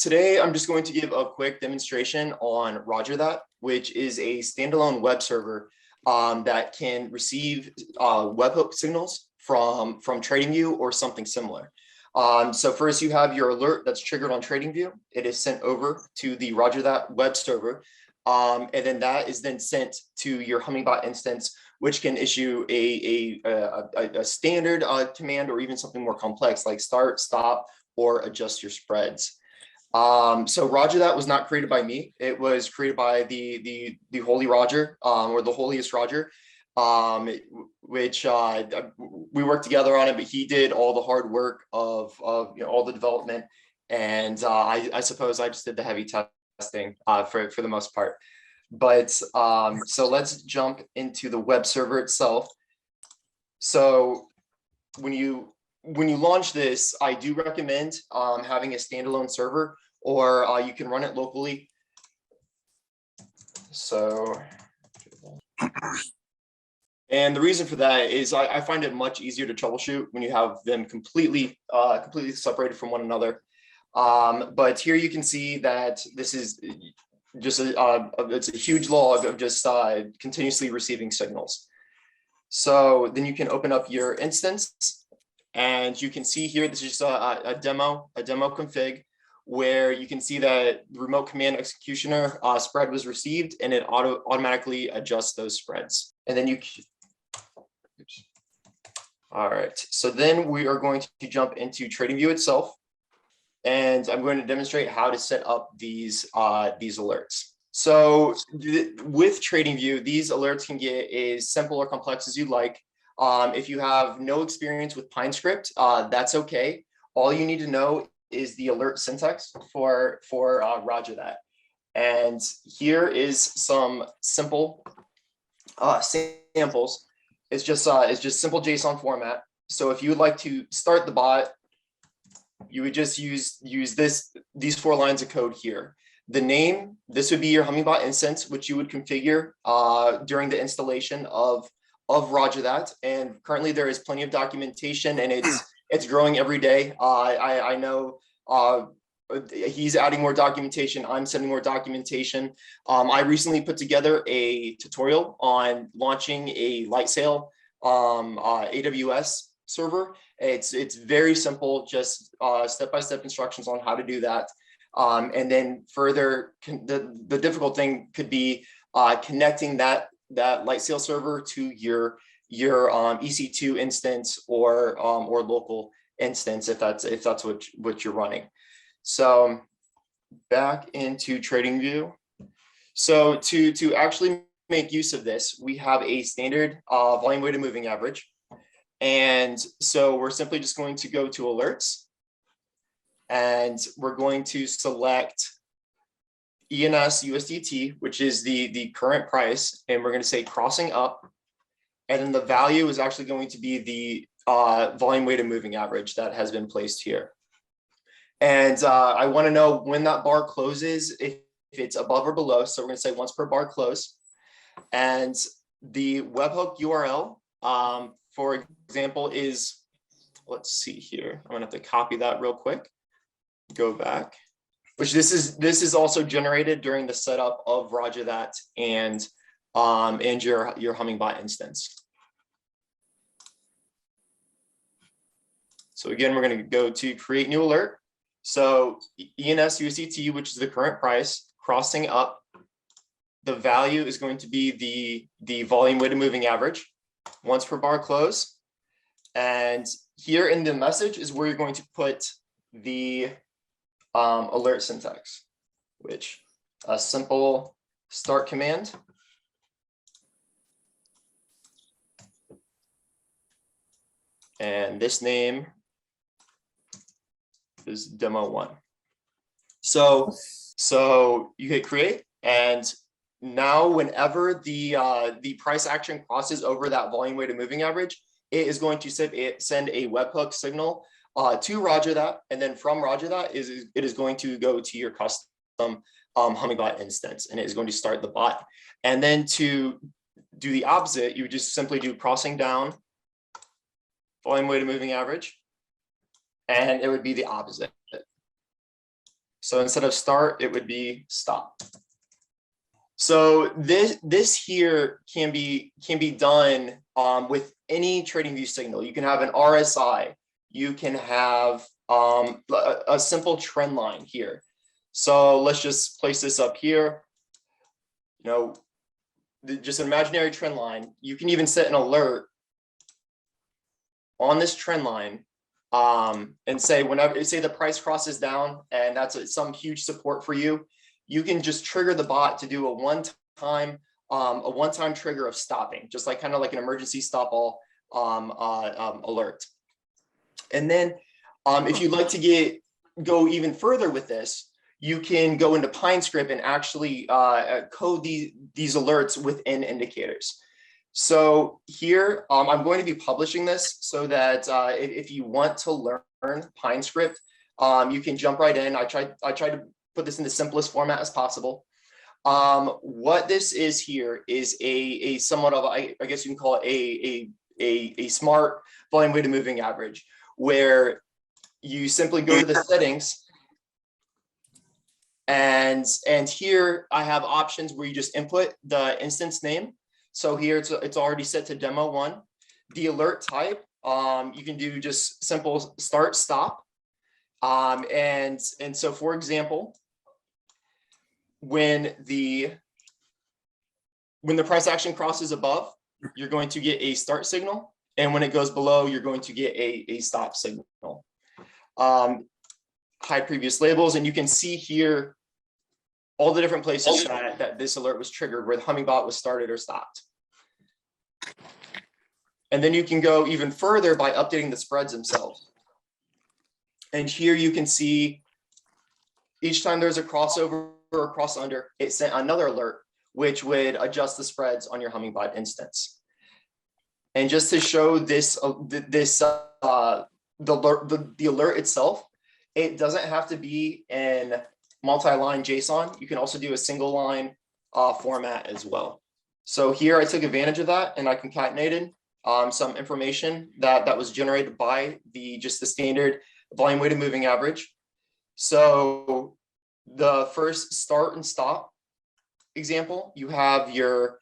Today I'm just going to give a quick demonstration on RogerThat, which is a standalone web server that can receive webhook signals from TradingView or something similar. So first you have your alert that's triggered on TradingView. It is sent over to the RogerThat web server, and then that is then sent to your Hummingbot instance, which can issue a standard command or even something more complex like start, stop, or adjust your spreads. So RogerThat was not created by me. It was created by the Holy Roger, or the HoliestRoger, which we worked together on it, but he did all the hard work of all the development, and I suppose I just did the heavy testing for the most part. But so let's jump into the web server itself. So when you launch this, I do recommend having a standalone server, or you can run it locally. So, and the reason for that is I find it much easier to troubleshoot when you have them completely separated from one another. But here you can see that this is just it's a huge log of just continuously receiving signals. So then you can open up your instance, and you can see here, this is just a demo config, where you can see that the remote command executioner spread was received, and it automatically adjusts those spreads. And then oops. All right, so then we are going to jump into TradingView itself, and I'm going to demonstrate how to set up these alerts. So with TradingView, these alerts can get as simple or complex as you'd like. If you have no experience with PineScript, that's okay. All you need to know is the alert syntax for RogerThat. And here is some simple samples. It's just simple JSON format. So if you would like to start the bot, you would just use these 4 lines of code here. The name, this would be your Hummingbot instance, which you would configure during the installation of RogerThat. And currently there is plenty of documentation, and it's growing every day. I know he's adding more documentation. I'm sending more documentation. I recently put together a tutorial on launching a Lightsail AWS server. It's very simple, just step-by-step instructions on how to do that. And then further, the difficult thing could be connecting that Lightsail server to your EC2 instance or local instance, if that's what you're running. So back into TradingView. So to actually make use of this, we have a standard volume weighted moving average. And so we're simply just going to go to alerts, and we're going to select ENS USDT, which is the current price, and we're going to say crossing up, and then the value is actually going to be the volume weighted moving average that has been placed here. And I want to know when that bar closes, if it's above or below. So we're going to say once per bar close, and the webhook URL, for example, is, let's see here. I'm going to have to copy that real quick. Go back. Which this is also generated during the setup of RogerThat and your Hummingbot instance. So again, we're going to go to create new alert. So ENS USDT, which is the current price, crossing up. The value is going to be the volume weighted moving average, once per bar close. And here in the message is where you're going to put the alert syntax, which a simple start command. And this name is demo 1. So you hit create, and now whenever the price action crosses over that volume weighted moving average, it is going to send a webhook signal to RogerThat, and then from RogerThat it is going to go to your custom Hummingbot instance, and it is going to start the bot. And then to do the opposite, you would just simply do crossing down, volume weighted moving average, and it would be the opposite. So instead of start, it would be stop. So this here can be done with any TradingView signal. You can have an RSI. You can have a simple trend line here. So let's just place this up here. You know, just an imaginary trend line. You can even set an alert on this trend line and say whenever, say the price crosses down and that's some huge support for you, you can just trigger the bot to do a one-time trigger of stopping, just like kind of like an emergency stop all alert. And then if you'd like to go even further with this, you can go into PineScript and actually code these alerts within indicators. So here, I'm going to be publishing this so that if you want to learn PineScript, you can jump right in. I tried to put this in the simplest format as possible. What this is here is a somewhat of, I guess you can call it a smart volume weighted moving average, where you simply go to the settings. And here I have options where you just input the instance name. So here it's already set to demo 1. The alert type, you can do just simple start, stop. And so for example, when the price action crosses above, you're going to get a start signal. And when it goes below, you're going to get a stop signal. Hide previous labels, and you can see here all the different places that this alert was triggered, where the Hummingbot was started or stopped. And then you can go even further by updating the spreads themselves. And here you can see each time there's a crossover or a cross under, it sent another alert, which would adjust the spreads on your Hummingbot instance. And just to show this, the alert itself, it doesn't have to be in multi-line JSON. You can also do a single line format as well. So here I took advantage of that, and I concatenated some information that was generated by just the standard volume weighted moving average. So the first start and stop example, you have your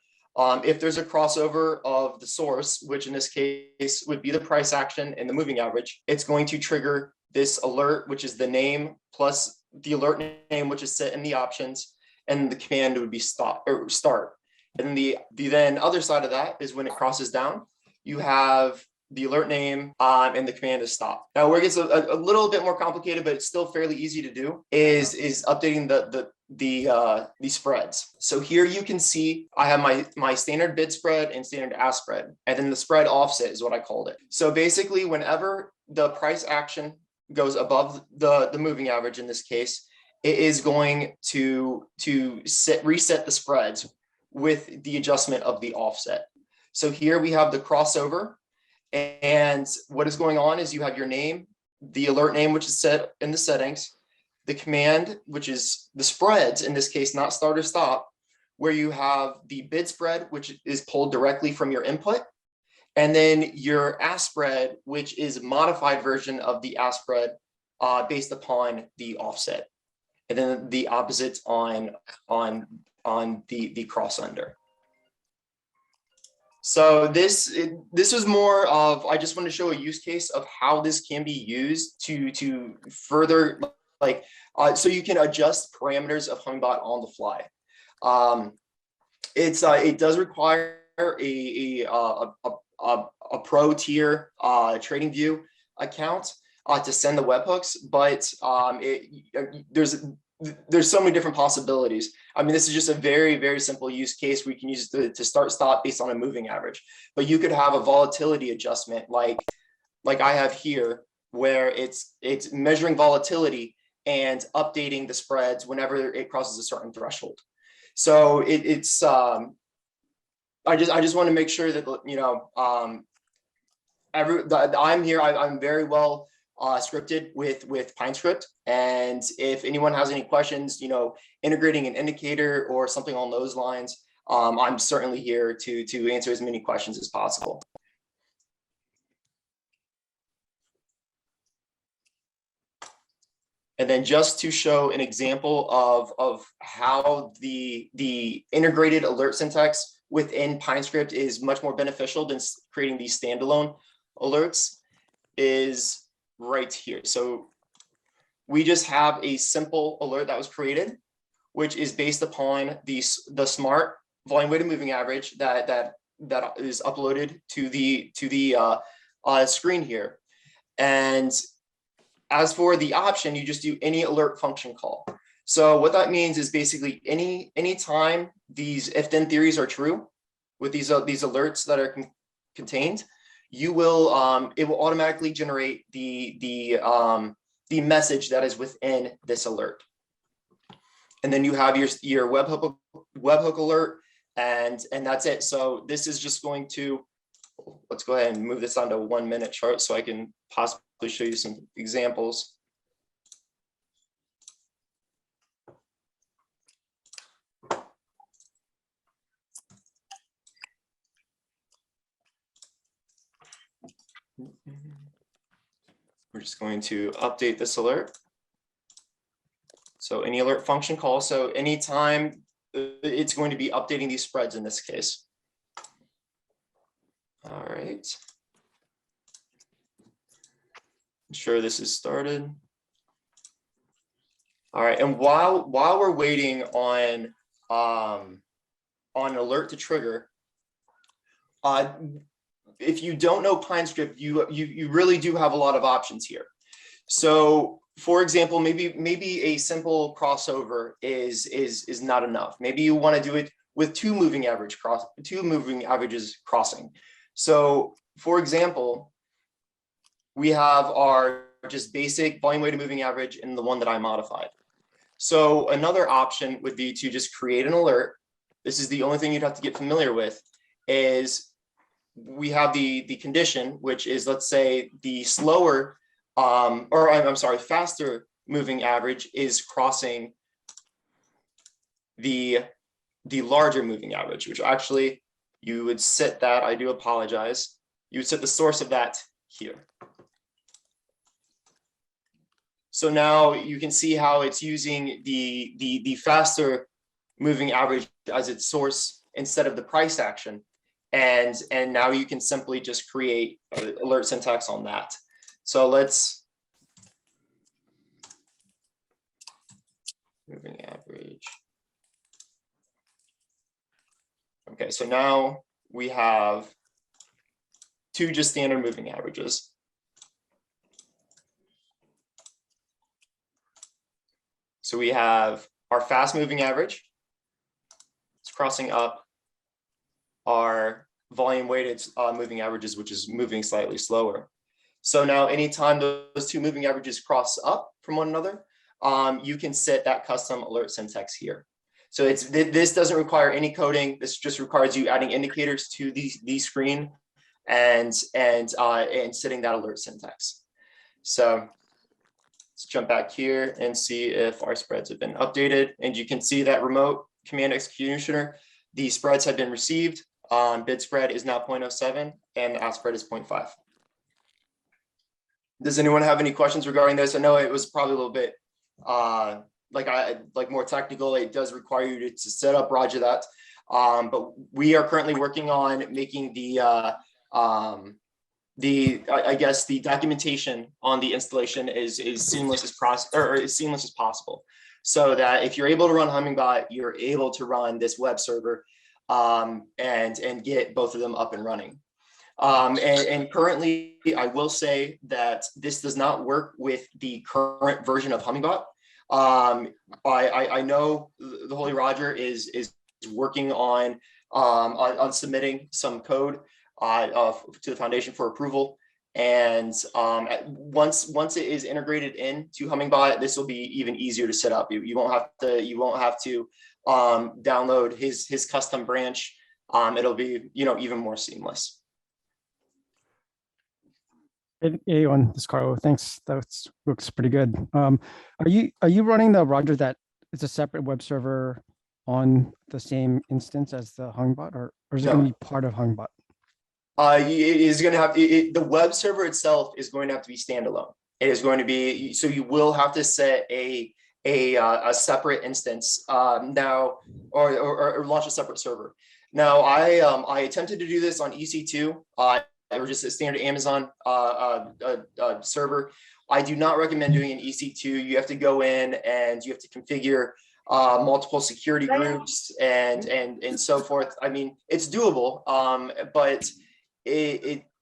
if there's a crossover of the source, which in this case would be the price action and the moving average, it's going to trigger this alert, which is the name plus the alert name, which is set in the options, and the command would be stop or start. And the other side of that is when it crosses down, you have the alert name and the command is stop. Now, where it gets a little bit more complicated, but it's still fairly easy to do, is updating the spreads. So here you can see I have my standard bid spread and standard ask spread, and then the spread offset is what I called it. So basically, whenever the price action goes above the moving average in this case, it is going to reset the spreads with the adjustment of the offset. So here we have the crossover, and what is going on is you have your name, the alert name, which is set in the settings, the command, which is the spreads, in this case, not start or stop, where you have the bid spread, which is pulled directly from your input, and then your ask spread, which is a modified version of the ask spread based upon the offset, and then the opposite on the cross under. So this was more of, I just want to show a use case of how this can be used to further, like, so you can adjust parameters of Hummingbot on the fly. It does require a pro tier TradingView account to send the webhooks, but there's so many different possibilities. I mean, this is just a very, very simple use case where you can use it to start stop based on a moving average, but you could have a volatility adjustment like I have here, where it's measuring volatility and updating the spreads whenever it crosses a certain threshold. So I just want to make sure that, you know, I'm here. I'm very well scripted with PineScript, and if anyone has any questions, you know, integrating an indicator or something along those lines, I'm certainly here to answer as many questions as possible. And then just to show an example of how the integrated alert syntax within PineScript is much more beneficial than creating these standalone alerts is right here. So we just have a simple alert that was created, which is based upon the smart volume weighted moving average that is uploaded to the screen here. And as for the option, you just do any alert function call. So what that means is basically any time these if-then theories are true with these alerts that are contained, you will it will automatically generate the message that is within this alert. And then you have your webhook alert, and that's it. So this is just going to, let's go ahead and move this onto a 1 minute chart so I can possibly show you some examples. We're just going to update this alert. So any alert function call. So anytime it's going to be updating these spreads in this case. All right. Ensure this is started. All right, and while we're waiting on an alert to trigger, if you don't know PineScript, you really do have a lot of options here. So, for example, maybe a simple crossover is not enough. Maybe you want to do it with two moving averages crossing. So, for example, we have our just basic volume weighted moving average and the one that I modified. So another option would be to just create an alert. This is the only thing you'd have to get familiar with, is we have the condition, which is, let's say, the slower, faster moving average is crossing the larger moving average, which actually you would set that, I do apologize, you would set the source of that here. So now you can see how it's using the faster moving average as its source instead of the price action. And now you can simply just create alert syntax on that. So let's moving average. Okay, so now we have two just standard moving averages. So we have our fast moving average. It's crossing up our volume weighted moving averages, which is moving slightly slower. So now anytime those two moving averages cross up from one another, you can set that custom alert syntax here. So this doesn't require any coding. This just requires you adding indicators to the screen and setting that alert syntax. So let's jump back here and see if our spreads have been updated. And you can see that remote command executioner, the spreads have been received. Bid spread is now 0.07 and ask spread is 0.5. Does anyone have any questions regarding this? I know it was probably a little bit more technical. It does require you to set up RogerThat, but we are currently working on making the documentation on the installation is seamless as possible, so that if you're able to run Hummingbot, you're able to run this web server and get both of them up and running. And currently, I will say that this does not work with the current version of Hummingbot. I know the Holy Roger is working on submitting some code to the foundation for approval. And once it is integrated into Hummingbot, this will be even easier to set up. You won't have to download his custom branch. It'll be even more seamless. Hey, Owen, this is Carlo. Thanks. That looks pretty good. Are you running the RogerThat? It's a separate web server on the same instance as the Hummingbot, or is it going to be part of Hummingbot? It is going to have the web server itself is going to have to be standalone. It is going to be, so you will have to set a separate instance now, or launch a separate server. Now, I attempted to do this on EC2, or just a standard Amazon server. I do not recommend doing an EC2. You have to go in and you have to configure multiple security groups and so forth. I mean, it's doable, but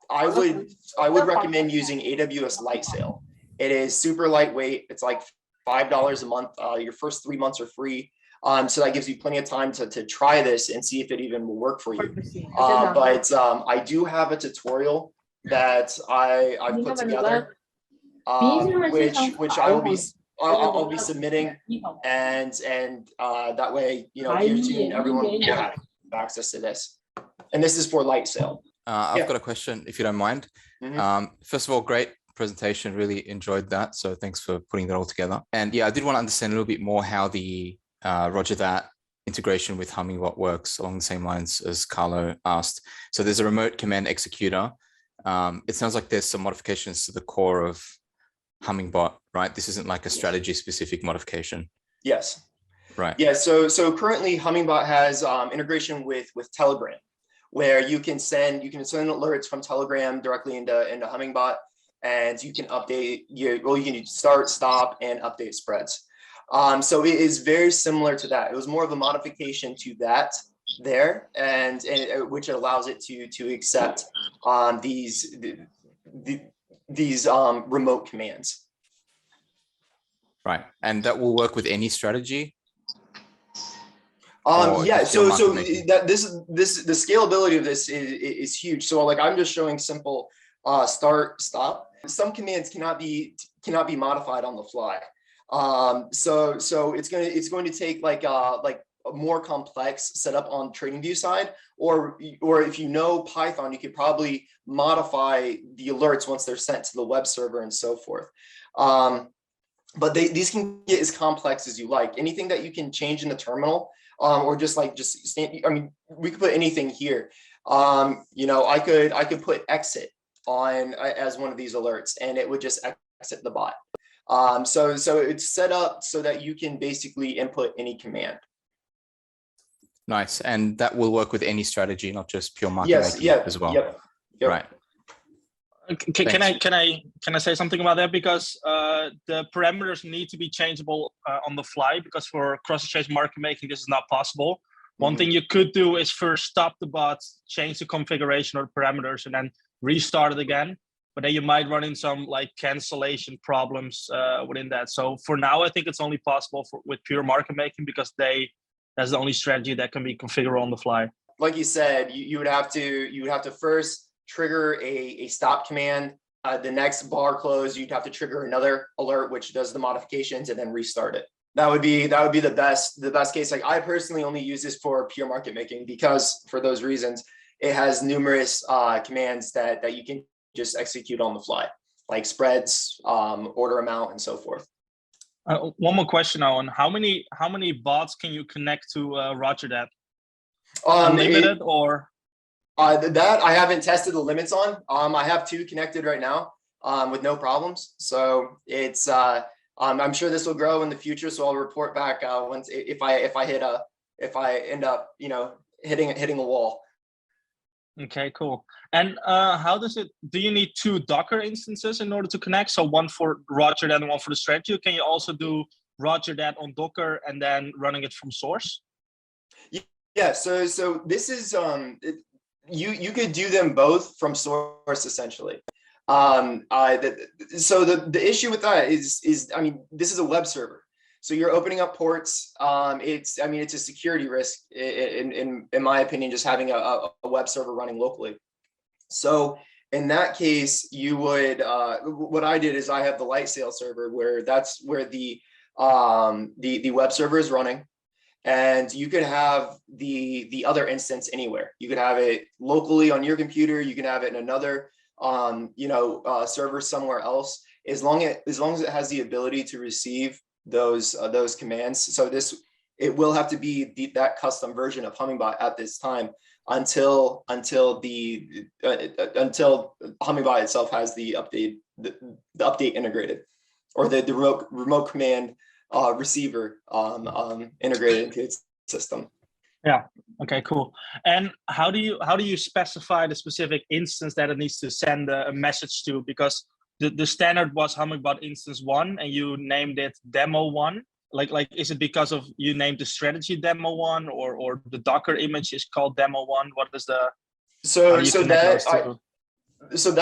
I would recommend using AWS Lightsail. It is super lightweight. It's like $5 a month. Your first 3 months are free. So that gives you plenty of time to try this and see if it even will work for you. But I do have a tutorial that I've put together, which I'll be submitting, and that way, you know, everyone will have access to this. And this is for Lightsail. I've got a question, if you don't mind. First of all, great presentation. Really enjoyed that. So thanks for putting that all together. And yeah, I did want to understand a little bit more how the RogerThat integration with Hummingbot works along the same lines as Carlo asked. So there's a remote command executor. It sounds like there's some modifications to the core of Hummingbot, right? This isn't like a strategy specific modification. Yes. Right. Yeah. So currently Hummingbot has integration with Telegram, where you can send alerts from Telegram directly into Hummingbot, and you can update you can start, stop, and update spreads. So it is very similar to that. It was more of a modification to that there, and which allows it to accept these remote commands. Right, and that will work with any strategy. Yeah, so that the scalability of this is huge. So like I'm just showing simple start, stop. Some commands cannot be modified on the fly. So it's going to take like a more complex setup on TradingView side, or if you know Python, you could probably modify the alerts once they're sent to the web server and so forth. But these can get as complex as you like. Anything that you can change in the terminal, or just stand. I mean, we could put anything here. You know, I could put exit on as one of these alerts, and it would just exit the bot. So it's set up so that you can basically input any command. Nice, and that will work with any strategy, not just pure market making as well. Yep. Right. Can I say something about that? Because the parameters need to be changeable on the fly, because for cross-exchange market making, this is not possible. One thing you could do is first stop the bot, change the configuration or the parameters, and then restart it again. But then you might run in some like cancellation problems within that. So for now, I think it's only possible with pure market making, because that's the only strategy that can be configured on the fly. Like you said, you would have to first trigger a stop command. The next bar close, you'd have to trigger another alert, which does the modifications, and then restart it. That would be the best case. Like I personally only use this for pure market making, because for those reasons, it has numerous commands that you can just execute on the fly, like spreads, order amount, and so forth. One more question, Owen. How many bots can you connect to RogerThat? Unlimited or? That I haven't tested the limits on. I have 2 connected right now with no problems. So it's I'm sure this will grow in the future. So I'll report back once if I end up, you know, hitting a wall. Okay, cool. And how does it? Do you need 2 Docker instances in order to connect? So one for RogerThat and one for the strategy. Or can you also do RogerThat on Docker and then running it from source? Yeah. So this is you could do them both from source essentially. So the issue with that is I mean, this is a web server. So you're opening up ports. It's a security risk in my opinion, just having a web server running locally. So in that case, you would what I did is I have the Lightsail server, where that's where the web server is running, and you could have the other instance anywhere. You could have it locally on your computer. You can have it in another server somewhere else, as long as it has the ability to receive those commands. So it will have to be that custom version of Hummingbot at this time until Hummingbot itself has the update integrated, or the remote command receiver integrated into its system. Yeah. Okay. Cool. And how do you specify the specific instance that it needs to send a message to? Because the standard was Hummingbot instance 1, and you named it demo 1. Like, is it because of you named the strategy demo 1, or the Docker image is called demo 1? What is the so that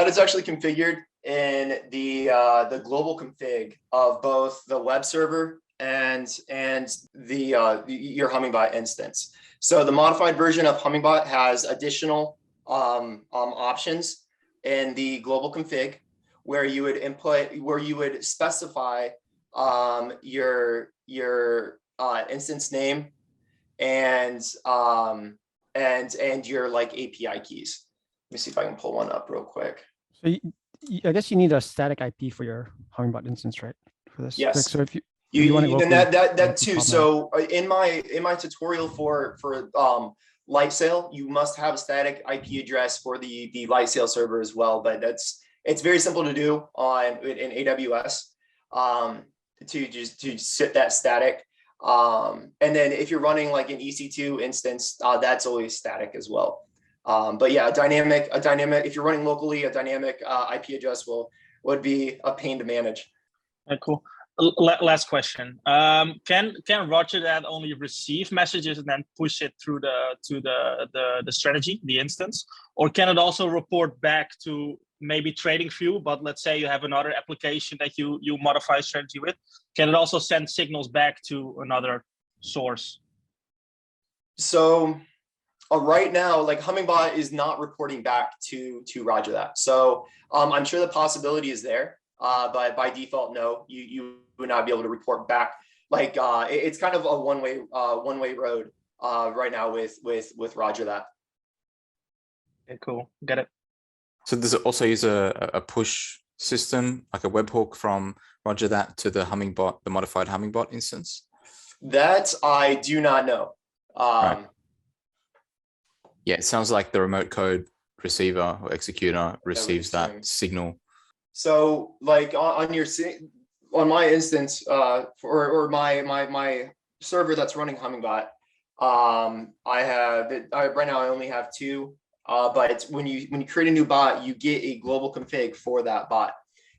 is actually configured in the global config of both the web server and your Hummingbot instance. So the modified version of Hummingbot has additional options in the global config, where you would specify your instance name and your like API keys. Let me see if I can pull one up real quick. So I guess you need a static IP for your Hummingbot instance, right? For this. Yes. So if you and that too. So in my tutorial for light sail, you must have a static IP address for the light sail server as well. But it's very simple to do in AWS to set that static. And then if you're running like an EC2 instance, that's always static as well. But yeah, a dynamic. If you're running locally, a dynamic IP address would be a pain to manage. Cool. Last question. Can RogerThat only receive messages and then push it through to the strategy, the instance, or can it also report back to maybe TradingView? But let's say you have another application that you modify strategy with. Can it also send signals back to another source? So right now, like Hummingbot is not reporting back to RogerThat. So I'm sure the possibility is there. But by default, no, you would not be able to report back. Like it's kind of a one-way road right now with RogerThat. Okay, cool, get it. So does it also use a push system, like a webhook from RogerThat to the Hummingbot, the modified Hummingbot instance? That I do not know. Right. Yeah, it sounds like the remote code receiver or executor receives that signal. So like on my instance, or my server that's running Hummingbot, right now I only have 2. But when you create a new bot, you get a global config for that bot,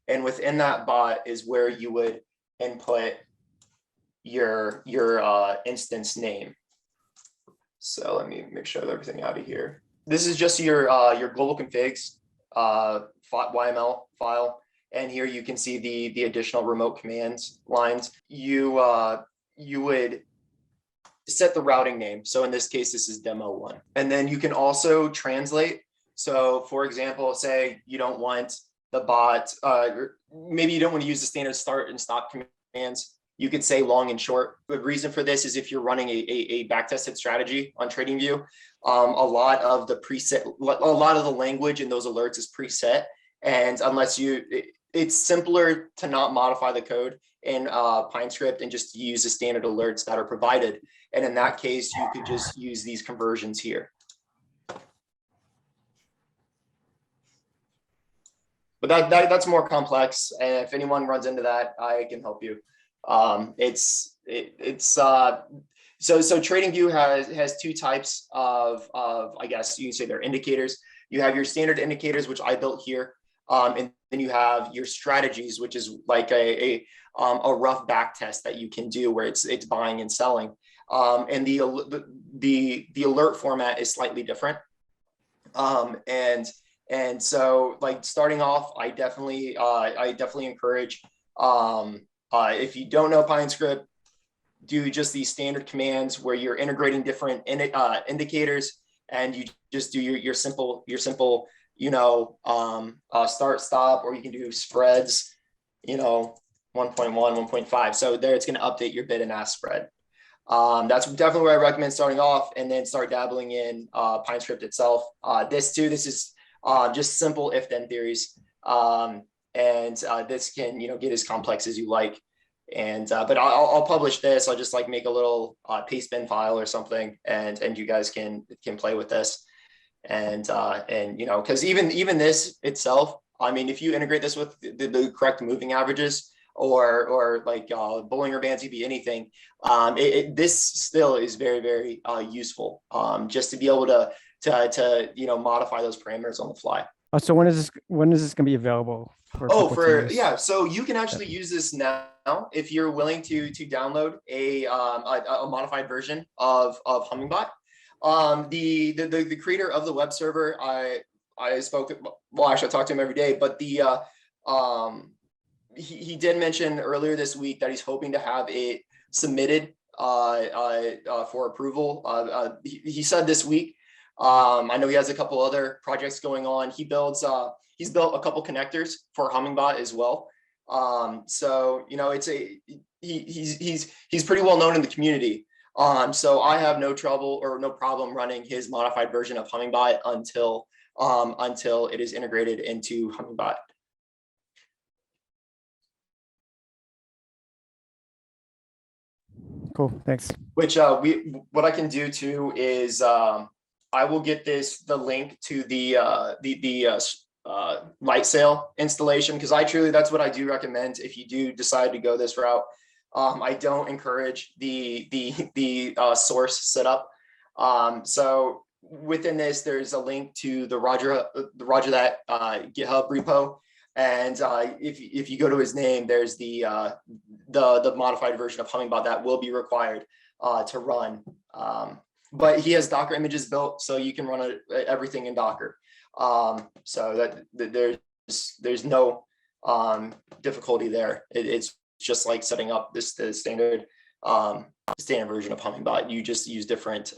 and within that bot is where you would input your instance name. So let me make sure I have everything out of here. This is just your global configs YML file, and here you can see the additional remote commands lines. You would set the routing name. So in this case, this is demo 1, and then you can also translate. So for example, say you don't want the bot, maybe you don't want to use the standard start and stop commands. You could say long and short. The reason for this is if you're running a backtested strategy on TradingView, a lot of the language in those alerts is preset. And unless it's simpler to not modify the code in PineScript and just use the standard alerts that are provided. And in that case, you could just use these conversions here. But that's more complex. And if anyone runs into that, I can help you. So TradingView has 2 types of I guess you can say they're indicators. You have your standard indicators, which I built here, and then you have your strategies, which is like a rough back test that you can do where it's buying and selling. And the alert format is slightly different. And so like starting off, I definitely encourage. If you don't know PineScript, do just these standard commands where you're integrating different indicators, and you just do your simple, start, stop, or you can do spreads, 1.1, 1.5. So there it's going to update your bid and ask spread. That's definitely where I recommend starting off, and then start dabbling in PineScript itself. This is just simple if-then theories. And this can, get as complex as you like. And but I'll publish this. I'll just like make a little paste bin file or something, and you guys can play with this. And you know, because even this itself, I mean, if you integrate this with the correct moving averages or like Bollinger Bands, EV, anything, this still is very useful, just to be able to you know, modify those parameters on the fly. So when is this going to be available? Yeah, so you can actually use this now if you're willing to download a modified version of Hummingbot. The creator of the web server, I spoke, well, actually I talk to him every day, but he did mention earlier this week that he's hoping to have it submitted for approval. He said this week. I know he has a couple other projects going on. He's built a couple connectors for Hummingbot as well. So you know, he's pretty well known in the community. So I have no trouble or no problem running his modified version of Hummingbot until it is integrated into Hummingbot. Cool, thanks. Which what I can do too is I will get the link to the light sail installation, because that's what I do recommend if you do decide to go this route. I don't encourage the source setup. So within this, there's a link to the RogerThat GitHub repo, and if you go to his name, there's the modified version of Hummingbot that will be required to run. But he has Docker images built, so you can run everything in Docker. So that there's no difficulty there. It's just like setting up the standard version of Hummingbot. You just use different